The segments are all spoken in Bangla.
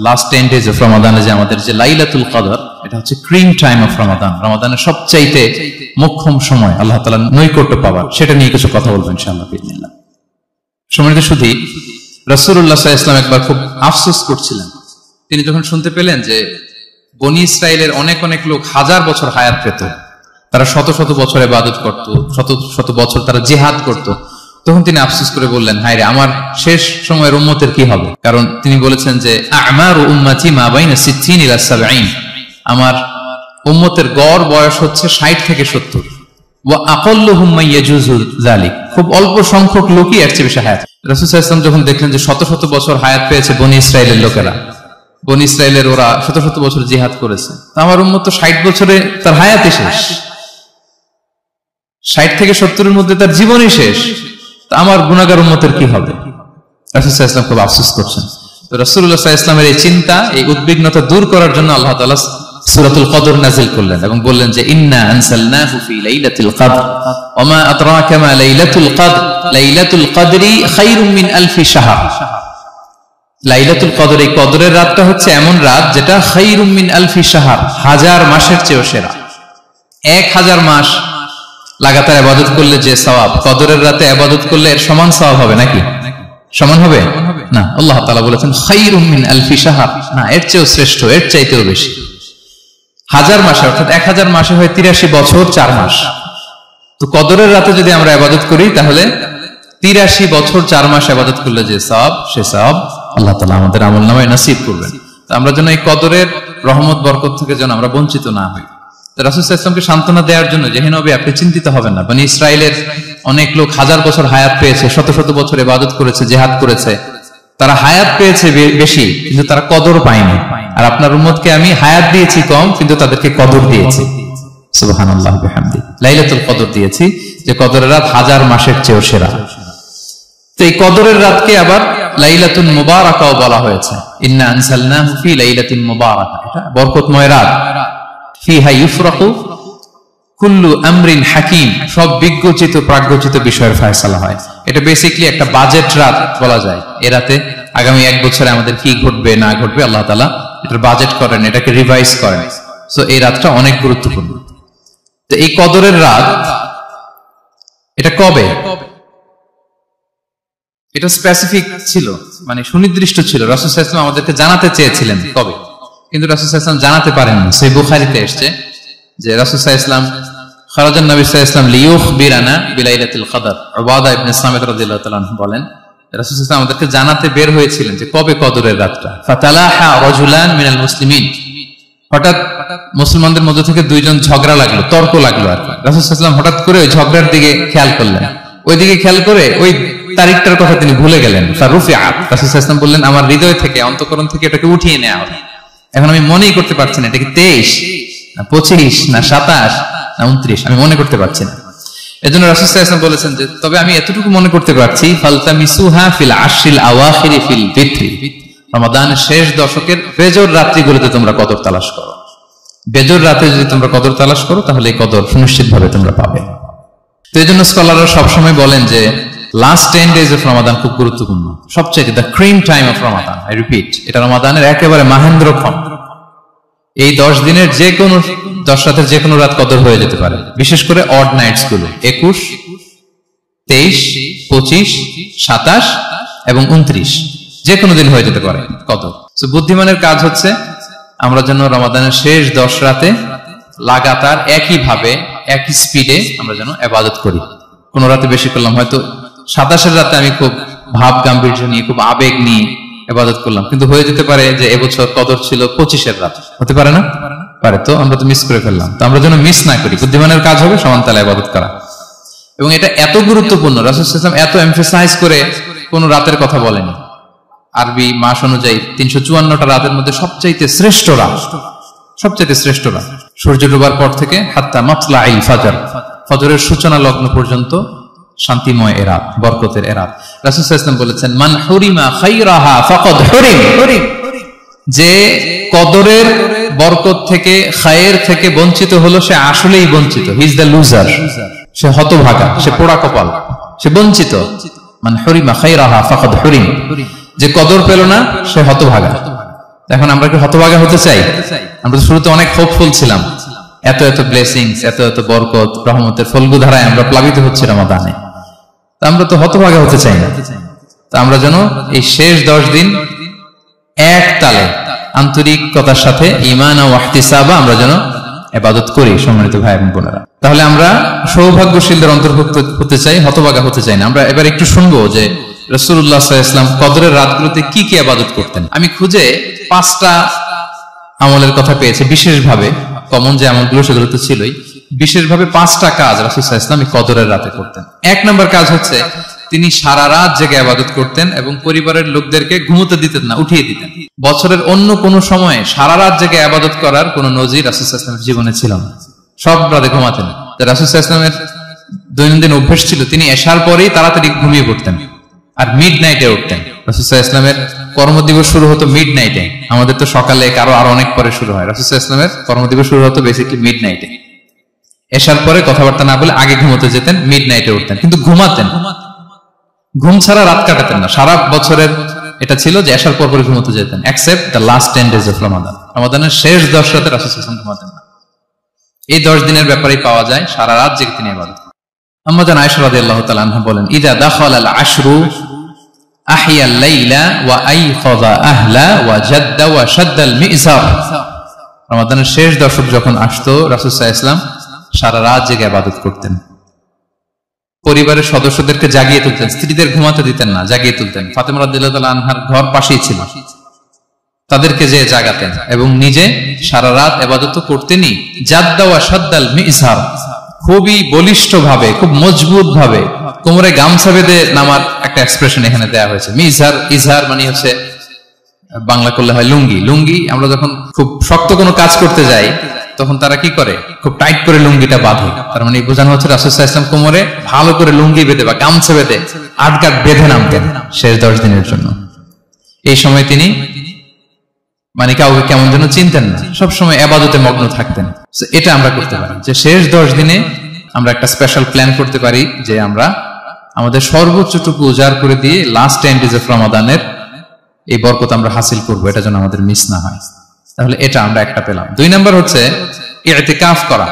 লাস্ট 10 days অফ রমাদানে যে আমাদের যে লাইলাতুল কদর, এটা হচ্ছে ক্রিম টাইম অফ রমাদান, রমাদানের সবচাইতে মোক্ষম সময় আল্লাহ তাআলার নৈকট্য পাওয়ার, সেটা নিয়ে কিছু কথা বলবো ইনশাআল্লাহ বিইজনিল্লাহ। সম্মানিত সুধী, রাসূলুল্লাহ সাল্লাল্লাহু আলাইহি ওয়াসাল্লাম একবার খুব আফসোস করছিলেন। তিনি যখন শুনতে পেলেন যে বনী ইসরাইলের অনেক অনেক লোক হাজার বছর হায়াত পেত, তারা শত শত বছর ইবাদত করত, শত শত বছর তারা জিহাদ করত, তখন তিনি আফসোস করে বললেন, হায় রে, আমার শেষ সময়ের উম্মতের কি হবে? কারণ তিনি বলেছেন যে আমারু উম্মতি মা বাইনা 60 ইলা 70, আমার উম্মতের গড় বয়স হচ্ছে 60 থেকে 70। ওয়া আকাল্লুহুম মান ইয়াজুজু যালিক, খুব অল্প সংখ্যক লোকই এর চেয়ে বেশি হায়াত। রাসূল সাল্লাল্লাহু আলাইহি ওয়াসাল্লাম যখন দেখলেন যে শত শত বছর হায়াত পেয়েছে বনী ইসরাইলের লোকেরা, বনী ইসরাইলের ওরা শত শত বছর জিহাদ করেছে, আমার উম্মত তো 60 বছরে তার হায়াতই শেষ, 60 থেকে 70 এর মধ্যে তার জীবনই শেষ, আমার গুনাহগার উম্মতের কি হবে? রাসূল সাল্লাল্লাহু আলাইহি ওয়াসাল্লাম খুব আফসোস করছেন। তো রাসূলুল্লাহ সাল্লাল্লাহু আলাইহি ওয়াসাল্লামের এই চিন্তা, এই উদ্বিগ্নতা দূর করার জন্য আল্লাহ তাআলা সূরাতুল কদর নাযিল করলেন এবং বললেন যে ইন্না আনসালনাহু ফি লাইলাতিল কদর ওয়া মা আদরাকা মা লাইলাতুল কদর লাইলাতুল কদরি খায়রুম মিন আলফি শাহর। লাইলাতুল কদর, এই কদরের রাতটা হচ্ছে এমন রাত যেটা খায়রুম মিন আলফি শাহর, হাজার মাসের চেয়েও সেরা। 1000 মাস লাগাতার ইবাদত করলে যে সওয়াব, কদরের রাতে ইবাদত করলে এর সমান সওয়াব হবে নাকি? সমান হবে না। আল্লাহ তাআলা বলেছেন খায়রুম মিন আলফি শাহর, না, এর চেয়েও শ্রেষ্ঠ, এর চাইতেও বেশি। 1000 মাসে, অর্থাৎ 1000 মাসে হয় 83 বছর 4 মাস। তো কদরের রাতে যদি আমরা ইবাদত করি তাহলে 83 বছর 4 মাস ইবাদত করলে যে সওয়াব, সে সওয়াব আল্লাহ তাআলা আমাদের আমলনামায় নসিব করবেন। তো আমরা যেন এই কদরের রহমত বরকত থেকে যেন আমরা বঞ্চিত না হই। তো রাসূল সাল্লাল্লাহু আলাইহি ওয়াসাল্লামকে সান্ত্বনা দেওয়ার জন্য, যে হে নবী, আপনি চিন্তিত হবেন না, বনী ইসরাইলের অনেক লোক হাজার বছর হায়াত পেয়েছে, শত শত বছর ইবাদত করেছে, জিহাদ করেছে, তারা হায়াত পেয়েছে বেশি কিন্তু তারা কদর পায়নি। আর আপনার উম্মতকে আমি হায়াত দিয়েছি কম কিন্তু তাদেরকে কদর দিয়েছি। সুবহানাল্লাহ ওয়া বিহামদিহি, লাইলাতুল কদর দিয়েছি, যে কদরের রাত 1000 মাসের চেয়েও সেরা। তো এই কদরের রাতকে আবার লাইলাতুন মুবারাকাও বলা হয়েছে। ইন্না আনসালনাহু ফি লাইলাতিন মুবারাকা, এটা বরকতময় রাত। ফিহা ইউফরাকু কুল্লু আমরিন হাকিম, সব বিজ্ঞচিত প্রাজ্ঞচিত বিষয়ের ফয়সালা হয়। এটা বেসিক্যালি একটা বাজেট রাত বলা যায়। এ রাতে আগামী 1 বছরে আমাদের কি ঘটবে না ঘটবে আল্লাহ তাআলা এটার বাজেট করেন, এটাকে রিভাইজ করেন। সো এই রাতটা অনেক গুরুত্বপূর্ণ। তো এই কদরের রাত, এটা কবে? এটা স্পেসিফিক ছিল, মানে সুনির্দিষ্ট ছিল। রাসূল সাল্লাল্লাহু আলাইহি ওয়াসাল্লাম আমাদেরকে জানাতে চেয়েছিলেন কবে, কিন্তু রাসূল সাল্লাল্লাহু আলাইহি ওয়াসাল্লাম জানাতে পারেননি। সহিহ বুখারীতে এসেছে যে রাসূল সাল্লাল্লাহু আলাইহি ওয়াসাল্লাম খারাজান নবী সাল্লাল্লাহু আলাইহি ওয়াসাল্লাম লিয়ুখবিরানা বিলাইলাতিল কদর। উবাদা ইবনে সামিত রাদিয়াল্লাহু তাআলা আনহু বলেন, রাসূল সাল্লাল্লাহু আলাইহি ওয়াসাল্লাম আমাদেরকে জানাতে বের হয়েছিলেন যে কবে কদরের রাতটা। ফাতালাহা রাজুলান মিনাল মুসলিমিন, হঠাৎ মুসলমানদের মধ্যে থেকে 2 জন ঝগড়া লাগলো, তর্ক লাগলো আর কি। রাসূল সাল্লাল্লাহু আলাইহি ওয়াসাল্লাম হঠাৎ করে ওই ঝগড়ার দিকে খেয়াল করলেন, ওইদিকে খেয়াল করে ওই তারিখটার কথা তিনি ভুলে গেলেন। ফারুফিআত, রাসূল সাল্লাল্লাহু আলাইহি ওয়াসাল্লাম বললেন, আমার হৃদয় থেকে, অন্তঃকরণ থেকে এটাকে উঠিয়ে নেওয়া হবে। এখন আমি মনেই করতে পারছি না এটা কি 23 না 25 না 27 না 29, আমি মনে করতে পারছি না। এজন্য রাসূল সাল্লাল্লাহু আলাইহি ওয়াসাল্লাম বলেছেন যে তবে আমি এতটুকু মনে করতে পারছি, ফালতামিসুহা ফিল আশরিল আওয়াখিরি ফিল বিত্রি, রমাদানের শেষ দশকের বেজর রাত্রিগুলোতে তোমরা কদর তালাশ করো। বেজর রাতে যদি তোমরা কদর তালাশ করো তাহলে এই কদর সুনিশ্চিতভাবে তোমরা পাবে। তো এজন্য স্কলাররা সবসময় বলেন যে লাস্ট 10 days অফ রমাদান খুব গুরুত্বপূর্ণ, সবচেয়ে the cream time of Ramadan. I repeat, এটা রমাদানের একেবারে মাহেন্দ্রক্ষণ। এই 10 দিনের যে কোনো 10 রাতের যে কোনো রাত কদর হয়ে যেতে পারে, বিশেষ করে অড নাইটস গুলো 21, 23, 25, 27 এবং 29, যে কোনো দিন হয়ে যেতে পারে কদর। তো বুদ্ধিমানের কাজ হচ্ছে আমরা যেন রমাদানের শেষ 10 রাতে লাগাতার একইভাবে একই স্পিডে আমরা যেন ইবাদত করি। কোন রাতে বেশি করলাম, হয়তো 27 রাতে আমি খুব ভাব গাম্ভীর্য নিয়ে, খুব আবেগ নিয়ে ইবাদত করলাম, কিন্তু হয়ে যেতে পারে যে এবছর কদর ছিল 25 রাত, হতে পারে না? পারে। তো আমরা তো মিস করে ফেললাম। তো আমরা যেন মিস না করি, বুদ্ধিমানের কাজ হবে সমান তালে ইবাদত করা। এবং এটা এত গুরুত্বপূর্ণ, রাসূল সাল্লাল্লাহু আলাইহি ওয়াসাল্লাম এত এমফাসাইজ করে কোন রাতের কথা বলেনি। আরবি মাস অনুযায়ী 354টা রাতের মধ্যে সবচাইতে শ্রেষ্ঠ রাত, সবচাইতে শ্রেষ্ঠ রাত সূর্য ডোবার পর থেকে হাত্তা মাতলাইল ফাজর, ফজরের সূচনা লগ্ন পর্যন্ত শান্তিময় এ রাত, বরকতের এ রাত। রাসূল সাল্লাল্লাহু আলাইহি ওয়াসাল্লাম বলেছেন, মান হুরিমা খায়রাহা ফাকাদ হুরিম, যে কদরের বরকত থেকে, খায়ের থেকে বঞ্চিত হলো সে আসলেই বঞ্চিত। হি ইজ দ্য লুজার, সে হতভাগা, সে পোড়া কপাল, সে বঞ্চিত। মান হুরিমা খায়রাহা ফাকাদ হুরিম, যে কদর পেল না সে হতভাগা। এখন আমরা কি হতভাগা হতে চাই? আমরা তো শুরুতে অনেক হোপফুল ছিলাম, এত এত ব্লেসিংস, এত এত বরকত, রহমতের ফলগু ধারায় আমরা প্লাবিত হচ্ছি রমাদানে। আমরা তো হতভাগা হতে চাই না। তো আমরা যেন এই শেষ 10 দিন এক তালে আন্তরিকতার সাথে ঈমান ও ইহতিসাবা আমরা যেন ইবাদত করি। সম্মানিত ভাই এবং বোনেরা, তাহলে আমরা সৌভাগ্যশীলদের অন্তর্ভুক্ত হতে চাই, হতভাগা হতে চাই না। আমরা এবার একটু শুনবো যে রাসূলুল্লাহ সাল্লাল্লাহু আলাইহি ওয়াসাল্লাম কদরের রাতগুলোতে কি কি ইবাদত করতেন। আমি খুঁজে 5টা আমলের কথা পেয়েছি বিশেষভাবে, কমন যে আমলগুলো সেগুলো তো ছিলই, বিশেষভাবে 5টা কাজ রাসূল সাল্লাল্লাহু আলাইহি ওয়াসাল্লাম কদরের রাতে করতেন। 1 নম্বর কাজ হচ্ছে তিনি সারা রাত জেগে ইবাদত করতেন এবং পরিবারের লোকদেরকে ঘুমোতে দিতেন না, উঠিয়ে দিতেন। বছরের অন্য কোন সময়ে সারা রাত জেগে ইবাদত করার কোন নজির রাসূল সাল্লাল্লাহু আলাইহি ওয়াসাল্লামের জীবনে ছিল না। সব রাতে ঘুমাতেন। রাসূল সাল্লাল্লাহু আলাইহি ওয়াসাল্লামের দৈনন্দিন অভ্যাস ছিল তিনি এশার পরেই তাড়াতাড়ি ঘুমিয়ে পড়তেন আর মিড নাইটে উঠতেন। রাসূল সাল্লাল্লাহু আলাইহি ওয়াসাল্লামের কর্মদিবস শুরু হতো মিড নাইটে। আমাদের তো সকালে আরো অনেক পরে শুরু হয়। রাসূল সাল্লাল্লাহু আলাইহি ওয়াসাল্লামের কর্মদিবস শুরু হতো বেসিক্যালি মিড নাইটে। এশার পরে কথাবার্তা না বলে আগে ঘুমোতে যেতেন, মিড নাইটে উঠতেন, কিন্তু ঘুমাতেন। ঘুম ছাড়া রাত কাটাতেন না। সারা বছরের এটা ছিল যে এশার পর পরে ঘুমোতে যেতেন, except the last 10 days of Ramadan. রমাদানের শেষ 10 রাতে রাসূল সাল্লাল্লাহু আলাইহি ওয়াসাল্লাম ঘুমাতেন না। এই 10 দিনের ব্যাপারেই পাওয়া যায় সারা রাত জেগে তিনি ইবাদত করেন। আম্মা জান আয়েশা রাদিয়াল্লাহু তাআলা আনহা বলেন, ইযা দাখালাল আশরু আহিয়াল লাইলা ওয়া আইখাযা আহলা ওয়া জাদ্দা ওয়া শাদ্দাল মি'জার। রমাদানের শেষ দশক যখন আসতো রাসূল সাল্লাল্লাহু আলাইহি ওয়াসাল্লাম সারা রাত জেগে ইবাদত করতেন। পরিবারের সদস্যদেরকে জাগিয়ে তুলতেন, স্ত্রীদের ঘুমাতে দিতেন না, জাগিয়ে তুলতেন। ফাতেমা রাদিয়াল্লাহু তাআলা আনহার ঘর পাশেই ছিল, তাদেরকে যে জাগাতেন এবং নিজে সারা রাত ইবাদত করতেনই। জাদ্দা ওয়া শাদ্দাল মি'জার, খুবই বলিষ্ঠ ভাবে, খুব মজবুত ভাবে কোমরে গামছা বেঁধে নামার একটা এক্সপ্রেশন এখানে দেওয়া হয়েছে। মিজার, ইজহার মানে হচ্ছে বাংলা করলে হয় লুঙ্গি। লুঙ্গি আমরা যখন খুব শক্ত কোনো কাজ করতে যাই তখন তারা কি করে, খুব টাইট করে লুঙ্গিটা বাঁধে। তার মানে বোঝানো হচ্ছে রাসূল সাল্লাল্লাহু আলাইহি ওয়াসাল্লাম কোমরে ভালো করে লুঙ্গি বেঁধে বা গামছা বেঁধে আটগাট বেঁধে নামতেন শেষ 10 দিনের জন্য। এই সময় তিনি মানে কাউকে কেমন যেন চিনতেন না, সবসময় ইবাদতে মগ্ন থাকতেন। এটা আমরা করতে পারি যে শেষ 10 দিনে আমরা একটা স্পেশাল প্ল্যান করতে পারি যে আমরা আমাদের সর্বোচ্চটুকু উজাড় করে দিয়ে লাস্ট 10 days অফ রমাদানের এই বরকত আমরা হাসিল করব, এটা যেন আমাদের মিস না হয়। তাহলে এটা আমরা একটা পেলাম। 2 নম্বর হচ্ছে ইতিকাফ করা।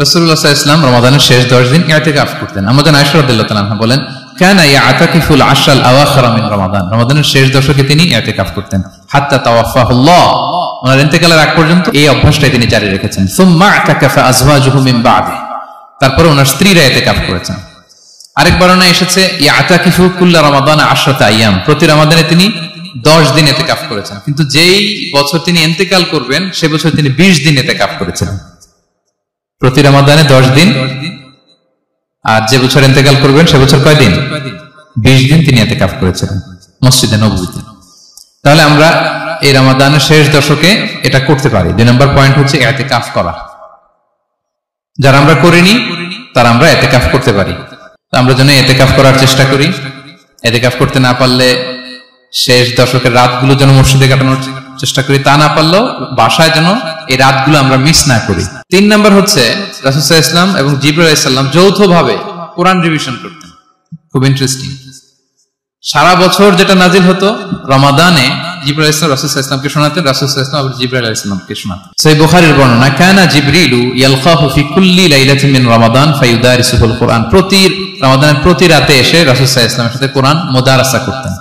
রাসূলুল্লাহ সাল্লাল্লাহু আলাইহি ওয়াসাল্লাম রমাদানের শেষ 10 দিন ইতিকাফ করতেন। আমাদের আয়েশা রাদিয়াল্লাহু তাআলা আনহা বলেন, কানা ইয়াতাকিফুল আশরাল আওয়াখির মিন রমাদান। রমাদানের শেষ দশকে তিনি ইতিকাফ করতেন হাত্তা তাওয়াফাহুল্লাহ, ওনার ইন্তেকালের আগ পর্যন্ত এই অভ্যাসটাই তিনি জারি রেখেছেন। সুম্মা আতাকাফা আজওয়াজুহু মিন বা'দি, তারপরে ওনার স্ত্রীরা ইতিকাফ করেছেন। আরেক বর্ণনা এসেছে ইয়াতাকিফু কুল্লা রমাদান 10 আইয়াম, প্রতি রমাদানে তিনি 10 দিন ইতিকাফ করেছেন। কিন্তু যেই বছর তিনি ইন্তেকাল করবেন সে বছর তিনি 20 দিন ইতিকাফ করেছেন। প্রতি রমাদানে 10 দিন, আর যে বছর ইন্তেকাল করবেন সে বছর কয় দিন? 20 দিন তিনি ইতিকাফ করেছিলেন মসজিদে নববীতে। তাহলে আমরা এই রমাদানের শেষ দশকে এটা করতে পারি। 2 নম্বর পয়েন্ট হচ্ছে ইতিকাফ করা। যারা আমরা করিনি তারা আমরা ইতিকাফ করতে পারি। আমরা যেন ইতিকাফ করার চেষ্টা করি। ইতিকাফ করতে না পারলে শেষ দশকের রাতগুলো যেন মসজিদে কাটানোর চেষ্টা করি, তা না পারলেও বাসায় যেন এই রাতগুলো আমরা মিস না করি। 3 নম্বর হচ্ছে রাসূল সাল্লাল্লাহু আলাইহি ওয়াসাল্লাম এবং জিবরাইল আলাইহিস সালাম যৌথভাবে কোরআন রিভিশন করতেন। খুব ইন্টারেস্টিং। সারা বছর যেটা নাজিল হতো রমাদানে জিবরাইল আলাইহিস সালাম রাসূল সাল্লাল্লাহু আলাইহি ওয়াসাল্লামকে শোনাতেন, রাসূল সাল্লাল্লাহু আলাইহি ওয়াসাল্লাম জিবরাইল আলাইহিস সালামকে শোনাতেন। সহিহ বুখারীর বর্ণনা, কানা জিবরিলু ইয়ালকাহু ফি কুল্লি লাইলাতিন মিন রমাদান ফায়ুদারিসুল কুরআন। প্রতি রমাদানের প্রতি রাতে এসে রাসূল সাল্লাল্লাহু আলাইহি ওয়াসাল্লামের সাথে কোরআন মুদারাসা করতেন।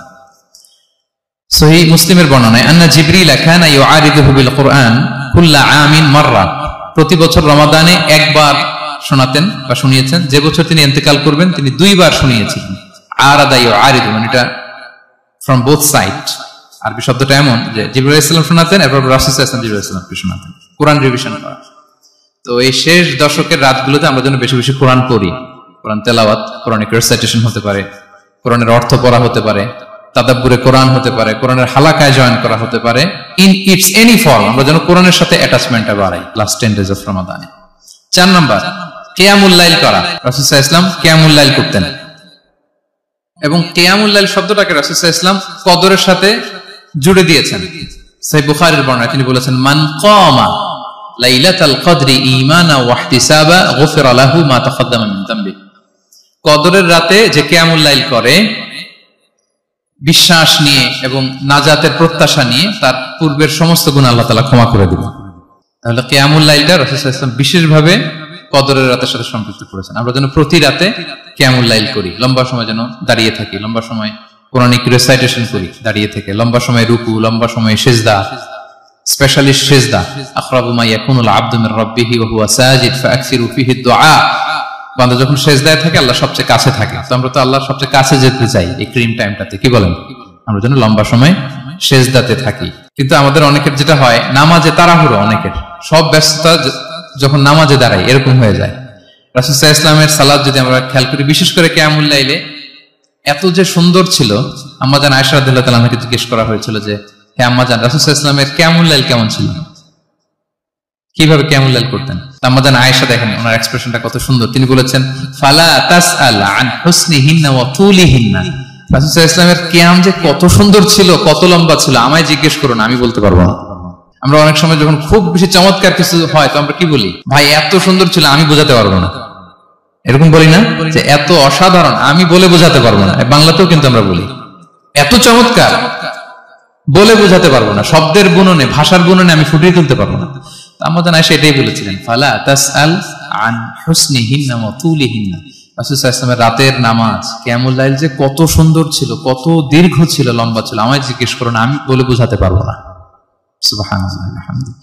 সহিহ মুসলিমের বর্ণনায়, আন্না জিবরিল কানা ইউআরিদুহু বিল কুরআন কুল্লা আমিন মাররা, প্রতি বছর রমাদানে একবার শোনাতেন বা শুনিয়েছেন। যে বছর তিনি ইন্তেকাল করবেন তিনি 2 বার শুনিয়েছিলেন। আরাদা ইউআরিদু মানে এটা ফ্রম বোথ সাইড। আরবি শব্দটা এমন যে জিবরাইল আলাইহিস সালাম শোনাতেন, এরপর রাসূল সাল্লাল্লাহু আলাইহি ওয়াসাল্লাম জিবরাইল আলাইহিস সালামকে শোনাতেন। কোরআন রিভিশন করা। তো এই শেষ দশকের রাতগুলোতে আমরা যেন বেশি বেশি কোরআন পড়ি। কোরআন তেলাওয়াত, কোরআনিক রিসাইটেশন হতে পারে, কোরআনের অর্থ পড়া হতে পারে, তাদাব্বুরে কোরআন হতে পারে, কোরআনের হালাকায় জয়েন করা হতে পারে। ইন ইটস এনি ফর্ম আমরা যেন কোরআনের সাথে অ্যাটাচমেন্টটা বাড়াই লাস্ট 10 days অফ রমাদানে। 4 নম্বর কিয়ামুল লাইল করা। রাসূল সাল্লাল্লাহু আলাইহি ওয়াসাল্লাম কিয়ামুল লাইল করতেন এবং কিয়ামুল লাইল শব্দটাকে রাসূল সাল্লাল্লাহু আলাইহি ওয়াসাল্লাম কদরের সাথে জুড়ে দিয়েছেন। সহিহ বুখারীর বর্ণনায় তিনি বলেছেন, মান কামা লাইলাতাল কদরি ঈমানা ওয়া ইহতিসাবা গুফিরা লাহু মা তাকাদ্দামা মিন যামবি। কদরের রাতে যে কিয়ামুল লাইল করে বিশ্বাস নিয়ে এবং নাজাতের প্রত্যাশা নিয়ে তার পূর্বের সমস্ত গুনাহ আল্লাহ তাআলা ক্ষমা করে দিবেন। তাহলে কিয়ামুল লাইলটা রাসূল সাল্লাল্লাহু আলাইহি ওয়াসাল্লাম বিশেষভাবে কদরের রাতের সাথে সম্পৃক্ত করেছেন। আমরা যেন প্রতি রাতে কিয়ামুল লাইল করি, লম্বা সময় যেন দাঁড়িয়ে থাকি, লম্বা সময় কোরআনিক রিসাইটেশন করি দাঁড়িয়ে থেকে, লম্বা সময় রুকু, লম্বা সময় সিজদা, স্পেশালি সিজদা। আখরাবু মা ইয়াকুনুল আবদু মির রাব্বিহি ওয়া হুয়া সাজিদ ফাআকসিরু ফিহি দুআ। বান্দা যখন সিজদায় থাকে আল্লাহ সবচেয়ে কাছে থাকে। তো আমরা তো আল্লাহর সবচেয়ে কাছে যেতে চাই এই ক্রিম টাইমটাতে, কি বলেন? আমরা যেন লম্বা সময় সিজদাতে থাকি। কিন্তু আমাদের অনেকের যেটা হয়, নামাজে তাড়াহুড়ো, অনেকের সব ব্যস্ততা যখন নামাজে দাঁড়াই এরকম হয়ে যায়। রাসূল সাল্লাল্লাহু আলাইহি ওয়াসাল্লামের সালাত যদি আমরা খেয়াল করি, বিশেষ করে কিয়ামুল লাইলে এত যে সুন্দর ছিল, আম্মা জান আয়েশা রাদিয়াল্লাহু তাআলা আনহাকে জিজ্ঞেস করা হয়েছিল যে, হে আম্মা জান, রাসূল সাল্লাল্লাহু আলাইহি ওয়াসাল্লামের কিয়ামুল লাইল কেমন ছিল, কিভাবে কিয়ামুল লাইল করতেন? আম্মা জান আয়েশা, দেখেন ওনার এক্সপ্রেশনটা কত সুন্দর। তিনি বলেছেন, ফালা তাসআল আন হুসনিহিন্না ওয়া তুলিহিন্না। রাসূল সাল্লাল্লাহু আলাইহি ওয়াসাল্লামের কিয়াম যে কত সুন্দর ছিল, কত লম্বা ছিল, আমায় জিজ্ঞেস করো না, আমি বলতে পারবো না। আমরা অনেক সময় যখন খুব বেশি চমৎকার কিছু হয় তো আমরা কি বলি, ভাই এত সুন্দর ছিল, আমি বোঝাতে পারবো না। এরকম বলি না যে এত অসাধারণ, আমি বলে বোঝাতে পারবো না? বাংলাতেও কিন্তু আমরা বলি এত চমৎকার, বলে বোঝাতে পারবো না, শব্দের গুণনে, ভাষার গুণনে আমি ফুটিয়ে তুলতে পারবো না। আম্মা জান আয়েশা এটাই বলেছিলেন, ফালা তাসআল আন হুসনিহিন্না ওয়া তুলিহিন্না। রাসূল সাল্লাল্লাহু আলাইহি ওয়াসাল্লামের রাতের নামাজ কিয়ামুল লাইল যে কত সুন্দর ছিল, কত দীর্ঘ ছিল, লম্বা ছিল, আমায় জিজ্ঞেস করো না, আমি বলে বোঝাতে পারবো না। সুবহানাল্লাহ ওয়া বিহামদিহি।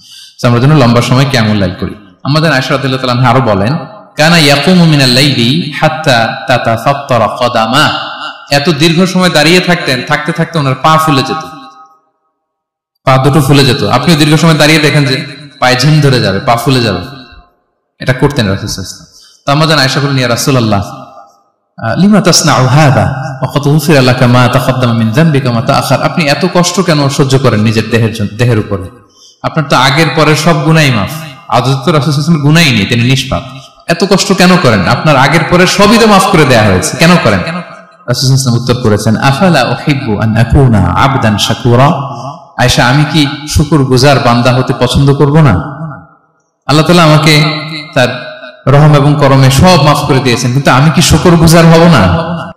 আমরা যেন লম্বা সময় কিয়ামুল লাইল করি। আম্মা জান আয়েশা রাদিয়াল্লাহু তাআলা আনহা আরো বলেন, কানা ইয়াকুমু মিনাল লাইলি হাত্তা তাতাফাত্তারা কদামা। এত দীর্ঘ সময় দাঁড়িয়ে থাকতেন, থাকতে থাকতে ওনার পা ফুলে যেত, পা দুটো ফুলে যেত। আপনিও দীর্ঘ সময় দাঁড়িয়ে দেখেন যে পায়ে ঝিম ধরে যাবে, পা ফুলে যাবে, এটা করতেন রাসূল সাল্লাল্লাহু আলাইহি ওয়াসাল্লাম। তো আম্মা জান আয়েশা বলেন, ইয়া রাসূলুল্লাহ লিমা তাসনাউ হাযা ওয়া কদ গুফিরা লাকা মা তাকদ্দামা মিন যামবিকা ওয়া মা তাআখার। আপনি এত কষ্ট কেন সহ্য করেন নিজের দেহের উপরে? আপনার তো আগের পরের সব গুনাহই মাফ। আদত তো রাসূল সাল্লাল্লাহু আলাইহি ওয়াসাল্লাম গুনাহই নেই, তিনি নিষ্পাপ। এত কষ্ট কেন করেন? আপনার আগের পরের সবই তো মাফ করে দেয়া হয়েছে, কেন করেন? রাসূল সাল্লাল্লাহু আলাইহি ওয়াসাল্লাম উত্তর করেছেন, আফালা উহিব্বু আন আকুনা আবদান শাকুরা। আয়েশা, আমি কি শুকরগুজার বান্দা হতে পছন্দ করব না? আল্লাহ তাআলা আমাকে তার রহম এবং করমে সব মাফ করে দিয়েছেন, কিন্তু আমি কি শুকরগুজার হব না?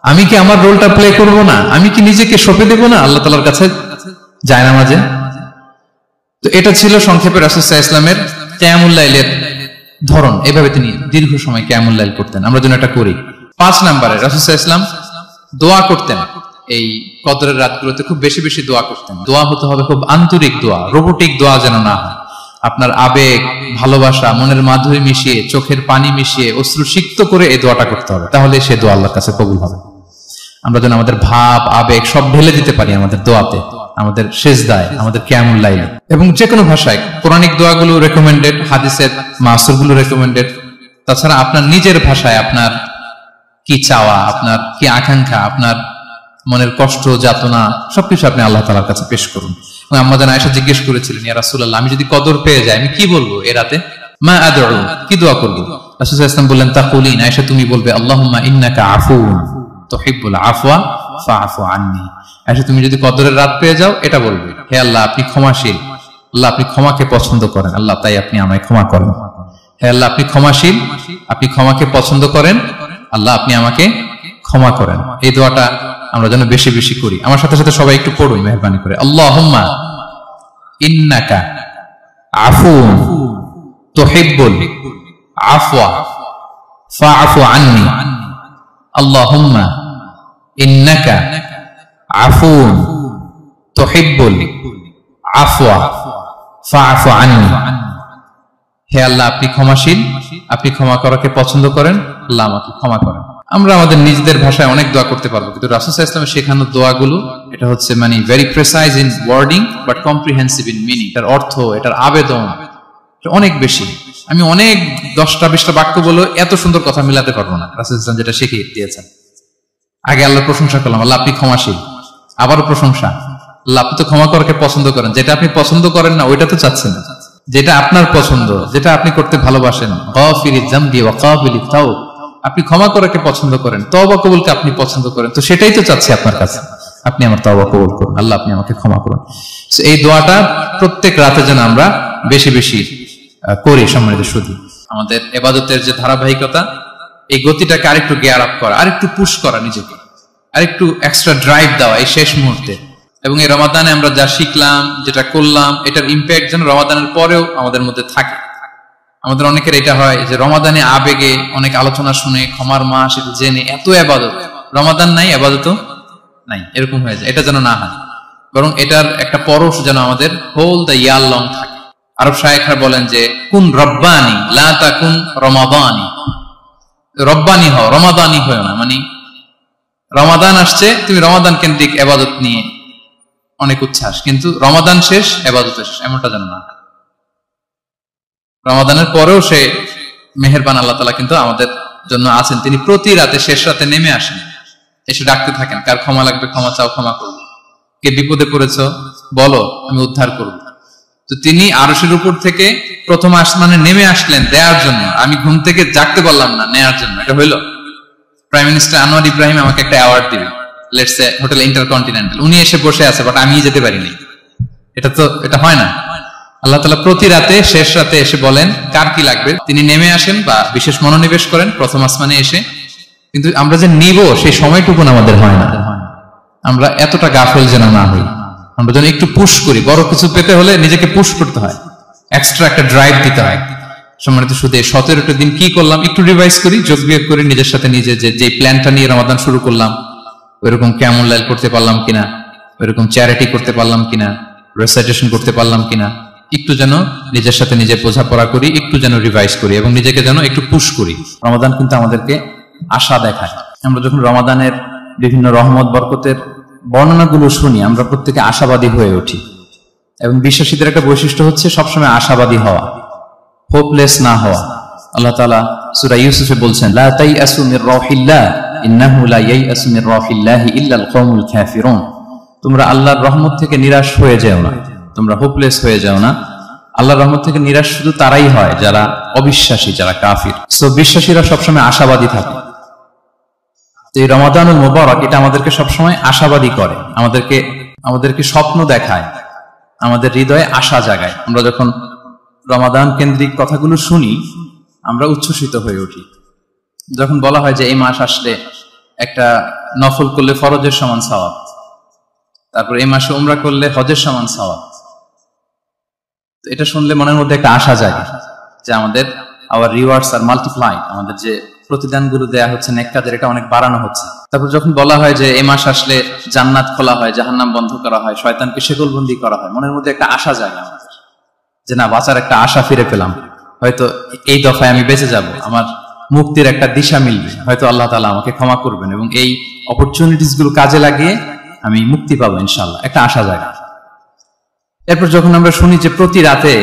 আমি কি আমার রোলটা প্লে করব না? আমি কি নিজেকে সঁপে দেব না আল্লাহ তাআলার কাছে জায়নামাজে? তো এটা ছিল সংক্ষেপে রাসূল সাল্লাল্লাহু আলাইহি ওয়াসাল্লামের কিয়ামুল লাইলের ধরন। এভাবে তিনি দীর্ঘ সময় কিয়ামুল লাইল করতেন। আমরা যেন এটা করি। 5 নম্বরে রাসূল সাল্লাল্লাহু আলাইহি ওয়াসাল্লাম দোয়া করতেন। এই কদরের রাতগুলোতে খুব বেশি বেশি দোয়া করতেন। দোয়া হতে হবে খুব আন্তরিক দোয়া, রোবোটিক দোয়া যেন না হয়। আপনার আবেগ, ভালোবাসা, মনের মাধুরী মিশিয়ে, চোখের পানি মিশিয়ে, অশ্রু সিক্ত করে এই দোয়াটা করতে হবে, তাহলে সে দোয়া আল্লাহর কাছে কবুল হবে। আমরা যেন আমাদের ভাব, আবেগ সব ঢেলে দিতে পারি আমাদের দোয়াতে, আমাদের সিজদায়, আমাদের কিয়ামুল লাইলে। এবং যে কোনো ভাষায় কোরআনিক দোয়াগুলো রেকমেন্ডেড, হাদিসের মাসুরগুলো রেকমেন্ডেড। তাছাড়া আপনার নিজের ভাষায় আপনার কি চাওয়া, আপনার কি আকাঙ্ক্ষা, আপনার মনের কষ্ট, যাতনা সবকিছু আপনি আল্লাহ তাআলার কাছে পেশ করুন। এবং আম্মা জান আয়েশা জিজ্ঞেস করেছিলেন, ইয়া রাসূলুল্লাহ, আমি যদি কদর পেয়ে যাই আমি কি বলবো এ রাতে? মা আদউ, কি দোয়া করব? রাসূল সাল্লাল্লাহু আলাইহি ওয়াসাল্লাম বললেন, তাকুলিন, আয়েশা তুমি বলবে, আল্লাহুম্মা ইন্নাকা আফুন তুহিব্বুল আফওয়া ফাআফু আন্নী। আয়েশা তুমি যদি কদরের রাত পেয়ে যাও এটা বলবে, হে আল্লাহ আপনি ক্ষমাশীল, আল্লাহ আপনি ক্ষমাকে পছন্দ করেন, আল্লাহ তাই আপনি আমায় ক্ষমা করেন। হে আল্লাহ আপনি ক্ষমাশীল, আপনি ক্ষমাকে পছন্দ করেন, আল্লাহ আপনি আমাকে ক্ষমা করেন। এই দোয়াটা আমরা যেন বেশি বেশি করি। আমার সাথে সাথে সবাই একটু পড়ুন মেহেরবানি করে। আল্লাহুম্মা ইন্নাকা আফুন তুহিব্বুল আফওয়া ফাআফু আন্নী। আল্লাহুম্মা ইন্নাকা আফুন তুহিব্বুল আফওয়া ফাআফু আন্নী। হে আল্লাহ আপনি ক্ষমাশীল, আপনি ক্ষমা করাকে পছন্দ করেন, আল্লাহ আমাকে ক্ষমা করেন। আমরা আমাদের নিজেদের ভাষায় অনেক দোয়া করতে পারবো, কিন্তু রাসূল সাল্লাল্লাহু আলাইহি ওয়াসাল্লামের শেখানো দোয়াগুলো এটা হচ্ছে মানে very precise in wording but comprehensive in meaning. এটার অর্থ, এটার আবেদন অনেক বেশি। আমি অনেক 10টা-20টা বাক্য বলে এত সুন্দর কথা মিলাতে পারবো না। রাসূল সাল্লাল্লাহু আলাইহি ওয়াসাল্লাম যেটা শিখিয়ে দিয়েছেন, আগে আল্লাহর প্রশংসা করলাম, আল্লাহ আপনি ক্ষমাশীল, আবারও প্রশংসা, আল্লাহ আপনি তো ক্ষমা করাকে পছন্দ করেন। যেটা আপনি পছন্দ করেন না ওইটা তো চাচ্ছেন না, যেটা আপনার পছন্দ, যেটা আপনি করতে ভালোবাসেন, গাফিরিজ যামবি ওয়া কাবিলিত তাওব, আপনি ক্ষমা করাকে পছন্দ করেন, তওবা কবুলকে আপনি পছন্দ করেন, তো সেটাই তো চাচ্ছি আপনার কাছে, আপনি আমার তওবা কবুল করুন, আল্লাহ আপনি আমাকে ক্ষমা করুন। এই দোয়াটা প্রত্যেক রাতে যেন আমরা বেশি বেশি করি। সম্মানিত সুধী, আমাদের ইবাদতের যে ধারাবাহিকতা, এই গতিটাকে আরেকটু গিয়ার আপ করা, আরেকটু পুশ করা নিজেকে। আর একটু এক্সট্রা ড্রাইভ দেওয়া এই শেষ মুহূর্তে। এবং এই রমাদানে আমরা যা শিখলাম, যেটা করলাম, এটার ইম্প্যাক্ট যেন রমাদানের পরেও আমাদের মধ্যে থাকে। আমাদের অনেকের এটা হয় যে রমাদানে আবেগে অনেক আলোচনা শুনে, ক্ষমার মাস এটা জেনে এত আবাদত, রমাদান নাই আবাদত নাই, এরকম হয়ে যায়। এটা যেন না হয়, বরং এটার একটা পরশ যেন আমাদের হোল দ্য ইয়ার লং থাকে। আরব শায়েখরা বলেন যে কুন রব্বানি লা তাকুন রমাদানি, রব্বানি হও, রমাদানি হও না। মানে রমাদান আসছে, তুমি রমাদান কেন্দ্রিক ইবাদত নিয়ে অনেক উচ্ছ্বাস, কিন্তু রমাদান শেষ ইবাদত শেষ, এমনটা যেন না। রমাদানের পরেও সে মেহেরবান আল্লাহ তাআলা কিন্তু আমাদের জন্য আছেন। তিনি প্রতি রাতে শেষ রাতে নেমে আসেন, এসে ডাকতে থাকেন, কার ক্ষমা লাগবে ক্ষমা চাও, ক্ষমা করবো। কে বিপদে পড়েছ বলো, আমি উদ্ধার করব। তো তিনি আরশের উপর থেকে প্রথম আসমানে নেমে আসলেন দেওয়ার জন্য। আমি ঘুম থেকে জাগতে পারলাম না, নেয়ার জন্য। এটা হইল প্রাইম মিনিস্টার আনোয়ার ইব্রাহিম আমাকে একটা অ্যাওয়ার্ড দিবে, লেটস সে হোটেল ইন্টারকন্টিনেন্টাল, উনি এসে বসে আছে, বাট আমি যেতে পারিনি। এটা হয় না। আল্লাহ তাআলা প্রতি রাতে শেষ রাতে এসে বলেন কার কি লাগবে, তিনি নেমে আসেন বা বিশেষ মনোনিবেশ করেন প্রথম আসমানে এসে। কিন্তু আমরা যে নিব সেই সময়টুকু আমাদের হয় না। আমরা এতটা গাফেল যেন না হই, আমরা যেন একটু পুশ করি। বড় কিছু পেতে হলে নিজেকে পুশ করতে হয়, এক্সট্রা একটা ড্রাইভ দিতে হয়। সম্মানিত শুধু 17টা দিন কি করলাম একটু রিভাইজ করি, যোগ বিয়োগ করি নিজের সাথে নিজে, যে প্ল্যানটা নিয়ে রমাদান শুরু করলাম ওইরকম কিয়ামুল লাইল করতে পারলাম কিনা, ওইরকম চ্যারিটি করতে পারলাম কিনা, রেসাইটেশন করতে পারলাম কিনা, একটু যেন নিজের সাথে নিজে বোঝাপড়া করি, একটু যেন রিভাইজ করি এবং নিজেকে যেন একটু পুশ করি। রমাদান কিন্তু আমাদেরকে আশা দেখায়। আমরা যখন রমাদানের বিভিন্ন রহমত বরকতের বর্ণনাগুলো শুনি, আমরা প্রত্যেকে আশাবাদী হয়ে উঠি। এবং বিশ্বাসীদের একটা বৈশিষ্ট্য হচ্ছে সবসময় আশাবাদী হওয়া, হোপলেস না হওয়া। আল্লাহ তাআলা সূরা ইউসুফে বলছেন লা তাইয়াসু মির রাহিল্লাহ ইন্নাহু লা ইয়াইয়াসু মির রাহিল্লাহি ইল্লাল কওমুল কাফিরুন। তোমরা আল্লাহর রহমত থেকে নিরাশ হয়ে যাও না, তোমরা হোপলেস হয়ে যাও না। আল্লাহর রহমত থেকে নিরাশ শুধু তারাই হয় যারা অবিশ্বাসী, যারা কাফির। সো বিশ্বাসীরা সবসময় আশাবাদী থাকে। এই রমাদানুল মুবারক এটা আমাদেরকে সবসময় আশাবাদী করে, আমাদেরকে স্বপ্ন দেখায়, আমাদের হৃদয়ে আশা জাগায়। আমরা যখন রমাদান কেন্দ্রিক কথাগুলো শুনি আমরা উচ্ছ্বসিত হয়ে উঠি। যখন বলা হয় যে এই মাস আসলে একটা নফল করলে ফরজের সমান সওয়াব, তারপর এই মাসে উমরা করলে হজের সমান সওয়াব, এটা শুনলে মনের মধ্যে একটা আশা জাগে যে আমাদের আওয়ার রিওয়ার্ডস আর মাল্টিপ্লাইড, আমাদের যে প্রতিদানগুলো দেয়া হচ্ছে নেক কাজের এটা অনেক বাড়ানো হচ্ছে। তারপর যখন বলা হয় যে এই মাস আসলে জান্নাত খোলা হয়, জাহান্নাম বন্ধ করা হয়, শয়তানকে শেকলবন্দি করা হয়, মনের মধ্যে একটা আশা জাগে আমাদের যে না, বাঁচার একটা আশা ফিরে পেলাম, হয়তো এই দফায় আমি বেঁচে যাব, আমার মুক্তির একটা দিশা মিলবে, হয়তো আল্লাহ তাআলা আমাকে ক্ষমা করবেন এবং এই অপরচুনিটিস গুলো কাজে লাগিয়ে আমি মুক্তি পাবো ইনশাআল্লাহ, একটা আশা জাগে। এরপর যখন আমরা শুনি যে প্রতি রাতে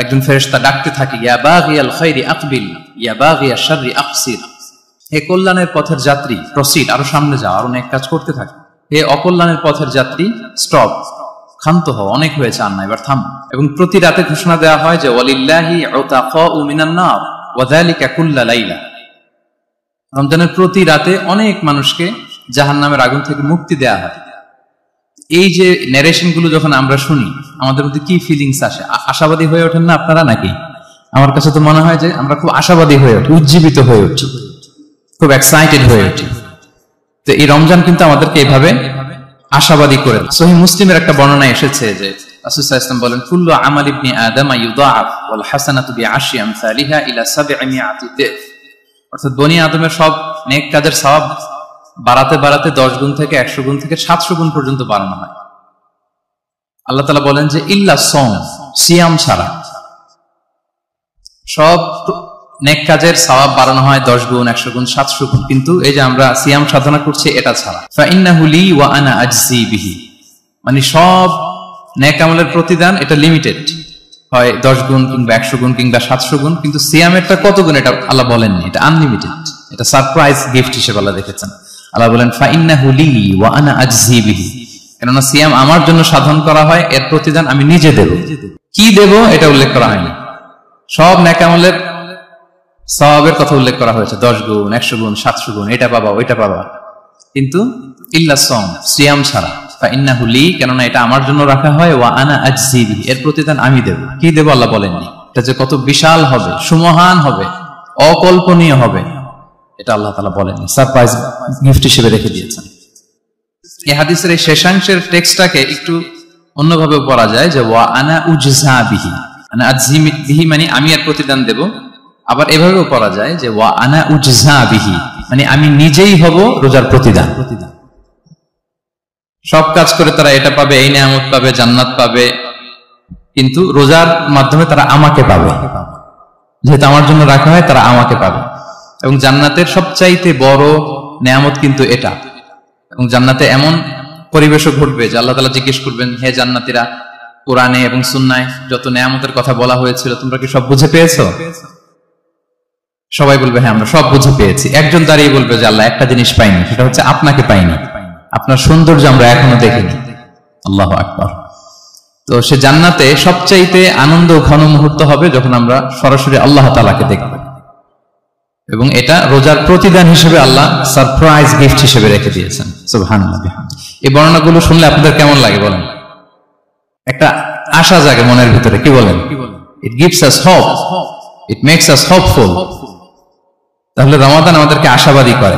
একজন ফেরেশতা ডাকতে থাকে ইয়া বাগিয়াল খাইরি আকবিল ইয়া বাগিয়াশ শাররি আকসির, হে কল্যাণের পথের যাত্রী প্রসিড, আরো সামনে যাও, আরো নেক কাজ করতে থাকে। হে অকল্যাণের পথের যাত্রী স্টপ, ক্ষান্ত হও, অনেক হয়েছে, আর না, এবার থাম। এবং প্রতি রাতে ঘোষণা দেওয়া হয় যে ওয়ালিল্লাহি উতাকাউ মিনান নার ওয়া যালিকা কুল্লা লাইলা। রমজানের প্রতি রাতে অনেক মানুষকে জাহান্নামের আগুন থেকে মুক্তি দেয়া হয়। এই যে ন্যারেশন গুলো যখন আমরা শুনি আমাদের মধ্যে কি ফিলিংস আসে? আশাবাদী হয়ে ওঠেন না আপনারা নাকি? আমার কাছে তো মনে হয় যে আমরা খুব আশাবাদী হয়ে উঠি, উজ্জীবিত হয়ে উঠি, খুব এক্সাইটেড হয়ে উঠি। তো এই রমজান কিন্তু আমাদেরকে এইভাবে আশাবাদী করে। সহিহ মুসলিমের একটা বর্ণনা এসেছে যে রাসূল সাল্লাল্লাহু আলাইহি ওয়াসাল্লাম বলেন কুল্লু আমাল ইবনি আদম ইউদাআফ ওয়াল হাসানাতু বিআশরি আমসালিহা ইলা 700 দিফ। অর্থাৎ বনি আদমের সব নেক কাজের সওয়াব বাড়াতে বাড়াতে 10 গুণ থেকে 100 গুণ থেকে 700 গুণ পর্যন্ত বাড়ানো হয়। আল্লাহ তাআলা বলেন যে ইল্লা সওম, সিয়াম ছাড়া সব নেক কাজের সওয়াব বাড়ানো হয় 10 গুণ 100 গুণ 700 গুণ, কিন্তু এই যে আমরা সিয়াম সাধনা করছি এটা ছাড়া। ফা ইন্নাহু লি ওয়া আনা আজজি বিহি, মানে সব নেক আমলের প্রতিদান এটা লিমিটেড, হয় 10 গুণ কিংবা 100 গুণ কিংবা 700 গুণ, কিন্তু সিয়ামেরটা কত গুণ এটা আল্লাহ বলেননি, এটা আনলিমিটেড, এটা সারপ্রাইজ গিফট হিসেবে আল্লাহ দেখেছেন। আল্লাহ বলেন ফা ইন্নাহু লি ওয়া আনা আজজি বিহি, কেননা সিয়াম আমার জন্য সাধন করা হয়, এর প্রতিদান আমি নিজে দেব। কি দেব এটা উল্লেখ করা হয়নি। সব নেক আমলের সওয়াবের কথা উল্লেখ করা হয়েছে, 10 গুণ 100 গুণ 700 গুণ, এটা পাবা ওইটা পাবা, কিন্তু ইল্লা সওম, সিয়াম ছাড়া। ফা ইন্নাহু লি, কেননা এটা আমার জন্য রাখা হয়, ওয়া আনা আজজি বিহি, এর প্রতিদান আমি দেব। কি দেব আল্লাহ বলেননি। এটা যে কত বিশাল হবে, সুমহান হবে, অকল্পনীয় হবে, এটা আল্লাহ তাআলা বলেন, সারপ্রাইজ গিফট হিসেবে রেখে দিয়েছেন। এই হাদিসের এই শেষাংশের টেক্সটটাকে একটু অন্যভাবে পড়া যায় যে ওয়া আনা উজজা বিহি, আনা আজজি বিহি মানে আমি এর প্রতিদান দেব। আবার এভাবেও পড়া যায় যে ওয়া আনা উজজা বিহি মানে আমি নিজেই হব রোজার প্রতিদান। সব কাজ করে তারা এটা পাবে, এই নিয়ামত পাবে, জান্নাত পাবে, কিন্তু রোজার মাধ্যমে তারা আমাকে পাবে, যেহেতু আমার জন্য রাখা হয় তারা আমাকে পাবে। এবং জান্নাতের সবচাইতে বড় নিয়ামত কিন্তু এটা। এবং জান্নাতে এমন পরিবেশও ঘটবে যে আল্লাহ তাআলা জিজ্ঞেস করবেন, হে জান্নাতীরা, কোরআনে এবং সুন্নায় যত নিয়ামতের কথা বলা হয়েছিল তোমরা কি সব বুঝে পেয়েছো? সবাই বলবে হ্যাঁ আমরা সব বুঝে পেয়েছি। একজন দাঁড়িয়ে বলবে যে আল্লাহ একটা জিনিস পাইনি, সেটা হচ্ছে আপনাকে পাইনি, আপনার সৌন্দর্য আমরা এখনো দেখিনি। আল্লাহু আকবার। তো সে জান্নাতে সবচাইতে আনন্দ ঘন মুহূর্ত হবে যখন আমরা সরাসরি আল্লাহ তাআলাকে দেখব। এবং এটা রোজার প্রতিদান হিসেবে আল্লাহ সারপ্রাইজ গিফট হিসেবে রেখে দিয়েছেন। সুবহানাল্লাহ। এই বর্ণনাগুলো শুনলে আপনাদের কেমন লাগে বলেন? একটা আশা জাগে মনের ভিতরে, কি বলেন? It gives us hope, it makes us hopeful. তাহলে রমাদান আমাদেরকে আশাবাদী করে।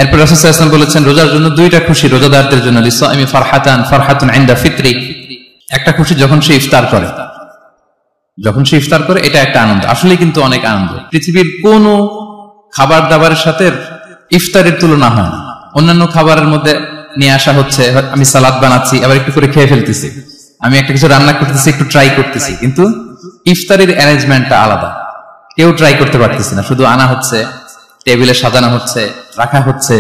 এরপর রাসূল সাল্লাল্লাহু আলাইহি ওয়াসাল্লাম বলেছেন রোজার জন্য দুইটা খুশি রোজাদারদের জন্য, লিসাইমি ফারহাতান, ফারহাতুন ইনদা ফিতরি। একটা খুশি যখন সে ইফতার করে, যখন সে ইফতার করে এটা একটা আনন্দ, আসলে কিন্তু অনেক আনন্দ। পৃথিবীর কোন খাবার দাবারের সাথে ইফতারের তুলনা হয় না। অন্যান্য খাবারের মধ্যে নিয়ে আসা হচ্ছে, আমি সালাদ বানাচ্ছি আবার একটু করে খেয়ে ফেলতেছি, আমি একটা কিছু রান্না করতেছি একটু ট্রাই করতেছি, কিন্তু ইফতারের অ্যারেঞ্জমেন্টটা আলাদা। কেউ ট্রাই করতে পারতেছি না, শুধু আনা হচ্ছে, টেবিলে সাজানো হচ্ছে, রাখা হচ্ছে,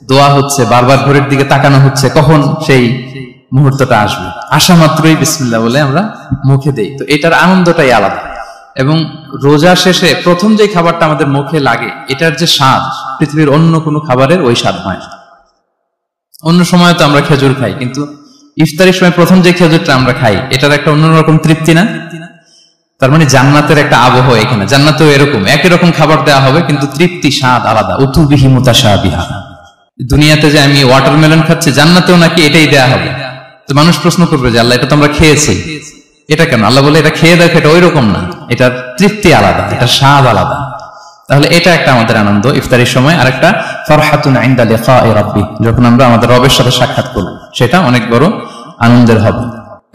দোয়া হচ্ছে, বারবার ঘরের দিকে তাকানো হচ্ছে কখন সেই মুহূর্তটা আসবে। আসা মাত্রই বিসমিল্লাহ বলে আমরা মুখে দেই। তো এটার আনন্দটাই আলাদা। এবং রোজা শেষে প্রথম যে খাবারটা আমাদের মুখে লাগে, এটার যে স্বাদ পৃথিবীর অন্য কোনো খাবারের ওই স্বাদ হয় না। অন্য সময় তো আমরা খেজুর খাই, কিন্তু ইফতারের সময় প্রথম যে খেজুরটা আমরা খাই, এটার একটা অন্যরকম তৃপ্তি না? তার মানে জান্নাতের একটা আবহ এখানে। জান্নাতেও এরকম একই রকম খাবার দেওয়া হবে, কিন্তু তৃপ্তি স্বাদ আলাদা। উতুবিহি মুতাশাবিহা। দুনিয়াতে যে আমি ওয়াটারমেলন খাচ্ছি, জান্নাতেও নাকি এটাই দেয়া হবে। তো মানুষ প্রশ্ন করবে যে আল্লাহ এটা তো আমরা খেয়েছি, এটা কেন? আল্লাহ বলে এটা খেয়ে দেখো, এটা ওই রকম না, এটার তৃপ্তি আলাদা, এটার স্বাদ আলাদা। তাহলে এটা একটা আমাদের আনন্দ ইফতারের সময়। আর একটা ফারহাতুন ইনদা লিকাই রাব্বি, যখন আমরা আমাদের রবের সাথে সাক্ষাৎ করব, সেটা অনেক বড় আনন্দের হবে।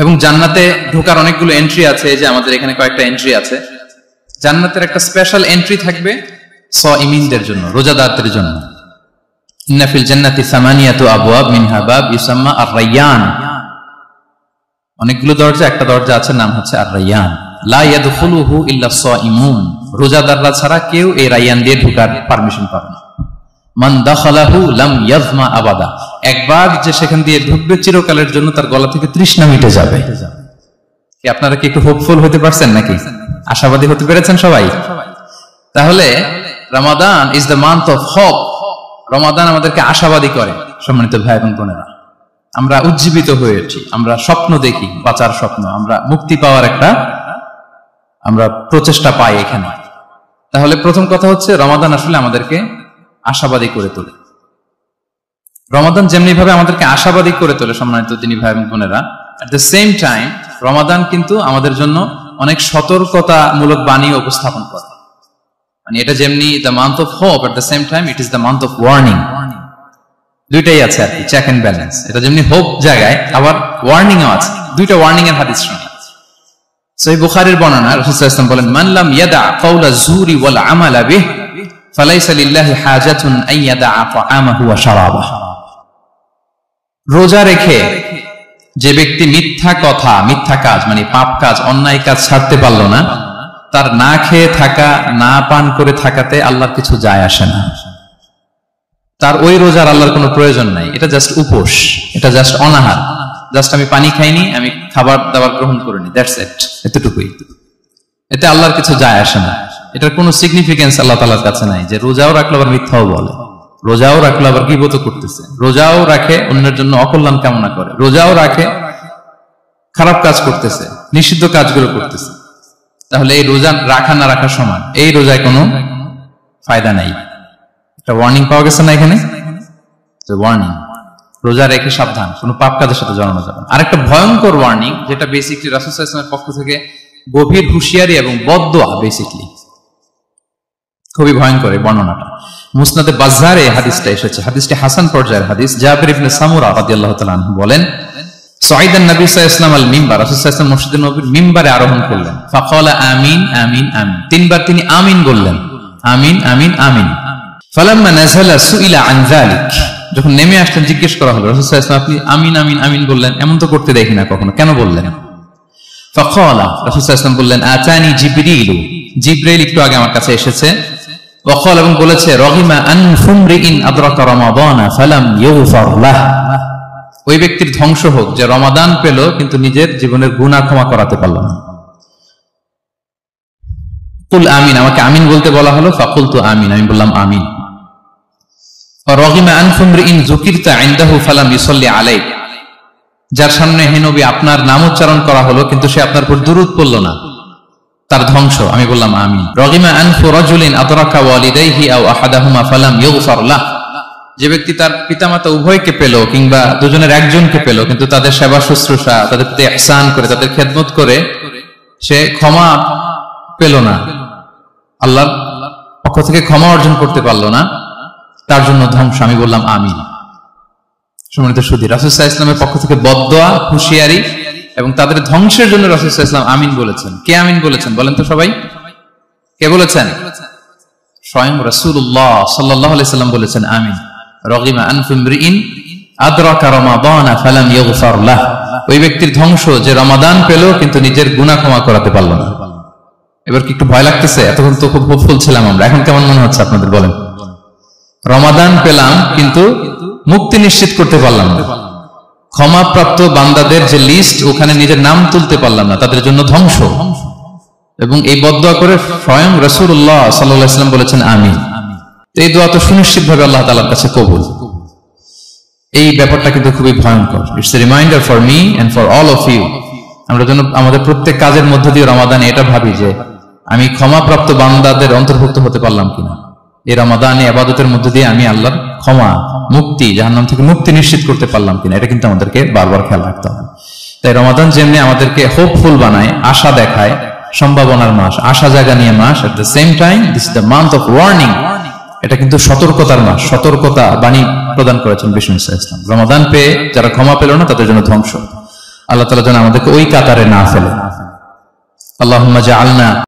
এবং জান্নাতে ঢোকার অনেকগুলো এন্ট্রি আছে, এই যে আমাদের এখানে কয়েকটা এন্ট্রি আছে। জান্নাতের একটা স্পেশাল এন্ট্রি থাকবে সাইমিনদের জন্য, রোজাদারদের জন্য। ইন্না ফিল জান্নাতি সামানিয়াতু আবওয়াব মিনহা বাব ইউসাম্মা আর-রায়্যান। অনেকগুলো দরজা, একটা দরজা আছে নাম হচ্ছে আর-রায়্যান। লা ইয়াদখুলুহু ইল্লা সাইমুন। রোজাদাররা ছাড়া কেউ এই রায়্যান দিয়ে ঢোকার পারমিশন পাবে না। মান দাখালাহু লাম ইয়াযমা আবাদা। একবার যে সেখান দিয়ে ঢুকবে চিরকালের জন্য তার গলা থেকে তৃষ্ণা মিটে যাবে। কি আপনারা কি একটু হোপফুল হতে পারছেন নাকি? আশাবাদী হতে পেরেছেন সবাই? তাহলে Ramadan is the month of hope. Ramadan আমাদেরকে আশাবাদী করে। সম্মানিত ভাই এবং বোনেরা, আমরা উজ্জীবিত হয়ে উঠি, আমরা স্বপ্ন দেখি, বাঁচার স্বপ্ন, আমরা মুক্তি পাওয়ার একটা আমরা প্রচেষ্টা পাই এখানে। তাহলে প্রথম কথা হচ্ছে রমাদান আসলে আমাদেরকে আশাবাদী করে তোলে। রমাদান যেমনি ভাবে আমাদেরকে আশাবাদী করে তোলে সম্মানিত দিনী ভাই এবং বোনেরা, এট দ্য সেম টাইম রমাদান কিন্তু আমাদের জন্য অনেক সতর্কতামূলক বাণী উপস্থাপন করে। মানে এটা যেমনি the month of hope, at the same time it is the month of warning. দুইটাই আছে আর কি, চেক এন্ড ব্যালেন্স। এটা যেমনি হোপ জায়গায়, আবার ওয়ার্নিং ও আছে। দুইটা ওয়ার্নিং এর হাদিস শুনি। সহিহ বুখারীর বর্ণনা, রাসূল সাল্লাল্লাহু আলাইহি ওয়াসাল্লাম বলেন, মান লাম ইয়াদা কাওলা যুরি ওয়াল আমালা বিহি ফালাইসা লিল্লাহি হাজাতুন আন ইয়াদা তাআমাহু ওয়া শারাবাহু। রোজা রেখে যে ব্যক্তি মিথ্যা কথা, মিথ্যা কাজ মানে পাপ কাজ, অন্যায় কাজ ছাড়তে পারল না, তার না খেয়ে থাকা, না পান করে থাকাতে আল্লাহর কিছু যায় আসে না। তার ওই রোজার আল্লাহর কোনো প্রয়োজন নাই। এটা জাস্ট উপোস, এটা জাস্ট অনাহার, জাস্ট আমি পানি খাইনি, আমি খাবার দাবার গ্রহণ করিনি, দ্যাটস ইট, এতটুকুই। এতে আল্লাহর কিছু যায় আসে না। এটার কোনো সিগনিফিকেন্স আল্লাহ তাআলার কাছে নাই যে রোজাও রাখলো আবার মিথ্যাও বলে, রোজাও রাখলো আবার গীবত করতেছে, রোজাও রাখে অন্যের জন্য অকল্যাণ কামনা করে, রোজাও রাখে খারাপ কাজ করতেছে, নিষিদ্ধ কাজগুলো করতেছে। তাহলে এই রোজা রাখা না রাখা সমান, এই রোজায় কোনো ফায়দা নাই। একটা ওয়ার্নিং পাওয়া গেছে না এখানে? ওয়ার্নিং, রোজা রেখে সাবধান, কোনো পাপ কাজের সাথে জড়ানো যাবে না। আরেকটা ভয়ঙ্কর ওয়ার্নিং, যেটা বেসিকলি রাসূল সাল্লাল্লাহু আলাইহি ওয়াসাল্লামের পক্ষ থেকে গভীর হুঁশিয়ারি এবং বদদোয়া, বেসিকলি খুবই ভয়ঙ্কর এই বর্ণনাটা। মুসনাদে বাজ্জারে হাদিসটা এসেছে, হাদিসটি হাসান পর্যায়ের হাদিস। জাবির ইবনে সামুরা রাদিয়াল্লাহু তাআলা আনহু বলেন, সাইদান নবী সাল্লাল্লাহু আলাইহি ওয়াসাল্লাম আল মিম্বার, রাসূল সাল্লাল্লাহু আলাইহি ওয়াসাল্লাম মসজিদে নববীর মিম্বারে আরোহণ করলেন। ফাকালা আমিন আমিন আমিন, তিনবার তিনি আমিন বললেন, আমিন আমিন আমিন। ফালাম্মা নাযালা সুইলা আন যালিক, যখন নেমে আসলেন জিজ্ঞেস করা হলো, রাসূল সাল্লাল্লাহু আলাইহি ওয়াসাল্লাম আপনি আমিন আমিন আমিন বললেন, এমন তো করতে দেখি না কখনো, কেন বললেন? ফাকালা, রাসূল সাল্লাল্লাহু আলাইহি ওয়াসাল্লাম বললেন, আতানি জিবরিল, জিবরাইল একটু আগে আমার কাছে এসেছে। ওয়াকাল, এবং বলেছে, রহিমা আনফুমরিইন আদরাকা রমাদানা ফালাম ইউগফার লাহ, ওই ব্যক্তির ধ্বংস হোক যে রমাদান পেল কিন্তু নিজের জীবনের গুনাহ ক্ষমা করাতে পারল না। কুল আমিন, আমাকে আমিন বলতে বলা হলো। ফাকুলতু আমিন, আমি বললাম আমিন। রহিমা আনফুমরিইন যুকিরতা ইনদাহু ফালাম ইউসাল্লি আলাইক, যার সামনে হে নবী আপনার নাম উচ্চারণ করা হলো কিন্তু সে আপনার উপর দুরূদ পড়ল না, তার ধ্বংস। আমি বললাম আমিন। রহিমা আনফু রাজুলিন আদরাকা ওয়ালিদাইহি আও আহাদাহুমা ফালাম ইউগফার লাহ, যে ব্যক্তি তার পিতামাতা উভয়কে পেল কিংবা দুজনের একজনকে পেল কিন্তু তাদের সেবা শুশ্রূষা, তাদের প্রতি ইহসান করে, তাদের খেদমত করে সে ক্ষমা পেল না, আল্লাহর পক্ষ থেকে ক্ষমা অর্জন করতে পারলো না, তার জন্য ধ্বংস। আমি বললাম আমিন। সম্মানিত সুধী, রাসূল সাল্লাল্লাহু আলাইহি ওয়াসাল্লামের পক্ষ থেকে বদদোয়া, হুঁশিয়ারি এবং তাদের ধ্বংসের জন্য রাসূল সাল্লাল্লাহু আলাইহি ওয়াসাল্লাম আমিন বলেছেন। কে আমিন বলেছেন বলেন তো সবাই? কে বলেছেন? স্বয়ং রাসূলুল্লাহ সাল্লাল্লাহু আলাইহি ওয়াসাল্লাম বলেছেন আমিন। রগিমা আনফুমরিইন আদরাকা রমাদানা ফালাম ইউগফার লাহ, ওই ব্যক্তির ধ্বংস যে রমাদান পেল কিন্তু নিজের গুনাহ ক্ষমা করাতে পারল না। এবার কি একটু ভয় লাগতেছে? এতক্ষণ তো খুব হোপফুল ছিলাম আমরা, এখন কেমন মনে হচ্ছে আপনাদের বলেন? রমাদান পেলাম কিন্তু মুক্তি নিশ্চিত করতে পারলাম না, ক্ষমাপ্রাপ্ত বান্দাদের যে লিস্ট ওখানে নিজের নাম তুলতে পারলাম না, তাদের জন্য ধ্বংস। এবং এই বদদোয়া করে স্বয়ং রাসূলুল্লাহ সাল্লাল্লাহু আলাইহি ওয়াসাল্লাম বলেছেন আমিন। এই দোয়া তো সুনিশ্চিতভাবে আল্লাহ তাআলার কাছে কবুল। এই ব্যাপারটা কিন্তু খুবই ভয়ঙ্কর। It's a reminder for me and for all of you. আমরা যেন আমাদের প্রত্যেক কাজের মধ্য দিয়ে রমাদানে এটা ভাবি যে আমি ক্ষমাপ্রাপ্ত বান্দাদের অন্তর্ভুক্ত হতে পারলাম কিনা, এই রমাদানে ইবাদতের মধ্য দিয়ে আমি আল্লাহর ক্ষমা, মুক্তি, জাহান্নাম থেকে মুক্তি নিশ্চিত করতে পারলাম কিনা, এটা কিন্তু আমাদেরকে বারবার খেয়াল রাখতে হবে। তাই রমাদান যেমনি আমাদেরকে হোপফুল বানায়, আশা দেখায়, সম্ভাবনার মাস, আশা জাগা নিয়ে মাস, at the same time this is the month of warning. এটা কিন্তু সতর্কতার মাস, সতর্কতা বাণী প্রদান করেছেন বিষ্ণু ইসলাম। রমাদান পেয়ে যারা ক্ষমা পেল না তাদের জন্য ধ্বংস। আল্লাহ তাআলা যেন আমাদেরকে ওই কাতারে না ফেলে। আল্লাহুম্মা জাআলনা